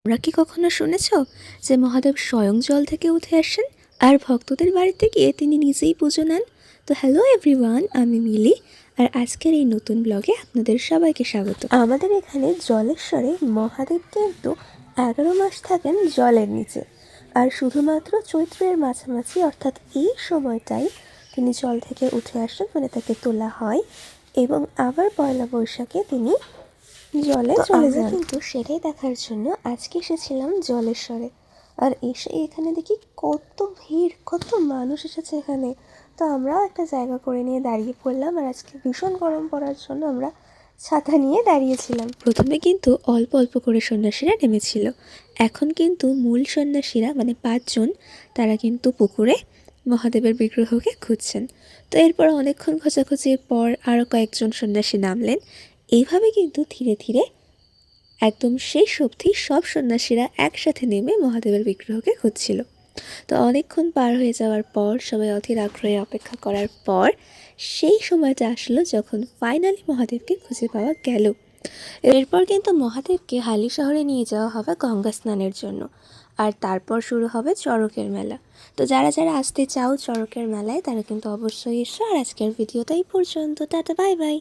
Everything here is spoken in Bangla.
তোমরা কি কখনো শুনেছ যে মহাদেব স্বয়ং জল থেকে উঠে আসেন আর ভক্তদের বাড়িতে গিয়ে তিনি নিজেই পুজো নেন? তো হ্যালো এভরিওয়ান, আমি মিলি। আর আজকের এই নতুন ব্লগে আপনাদের সবাইকে স্বাগত। আমাদের এখানে জলেশ্বরে মহাদেব কিন্তু 11 মাস থাকেন জলের নিচে, আর শুধুমাত্র চৈত্রের মাঝামাঝি অর্থাৎ এই সময়টাই তিনি জল থেকে উঠে আসেন, মানে তাকে তোলা হয় এবং আবার পয়লা বৈশাখে তিনি জলে চলে যান। কিন্তু সেটাই দেখার জন্য আজকে এসেছিলাম জলেশ্বরে, আর এসে এখানে দেখি কত ভিড়, কত মানুষ এসেছে এখানে। তো আমরাও একটা জায়গা করে নিয়ে দাঁড়িয়ে পড়লাম, আর আজকে ভীষণ গরম পড়ার জন্য আমরা ছাতা নিয়ে দাঁড়িয়েছিলাম। প্রথমে কিন্তু অল্প অল্প করে সন্ন্যাসীরা নেমেছিল, এখন কিন্তু মূল সন্ন্যাসীরা মানে 5 জন, তারা কিন্তু পুকুরে মহাদেবের বিগ্রহকে খুঁজছেন। তো এরপর অনেকক্ষণ খোঁজাখুঁজির পর আরও কয়েকজন সন্ন্যাসী নামলেন। এইভাবে কিন্তু ধীরে ধীরে একদম শেষ অবধি সব সন্ন্যাসীরা একসাথে নেমে মহাদেবের বিগ্রহকে খুঁজছিল। তো অনেকক্ষণ পার হয়ে যাওয়ার পর, সবাই অধীর আগ্রহে অপেক্ষা করার পর সেই সময়টা আসলো যখন ফাইনালি মহাদেবকে খুঁজে পাওয়া গেল। এরপর কিন্তু মহাদেবকে হালি শহরে নিয়ে যাওয়া হবে গঙ্গা স্নানের জন্য, আর তারপর শুরু হবে চড়কের মেলা। তো যারা যারা আসতে চাও চড়কের মেলায়, তারা কিন্তু অবশ্যই এসো। আর আজকের ভিডিওটা এই পর্যন্ত। Tata, bye bye.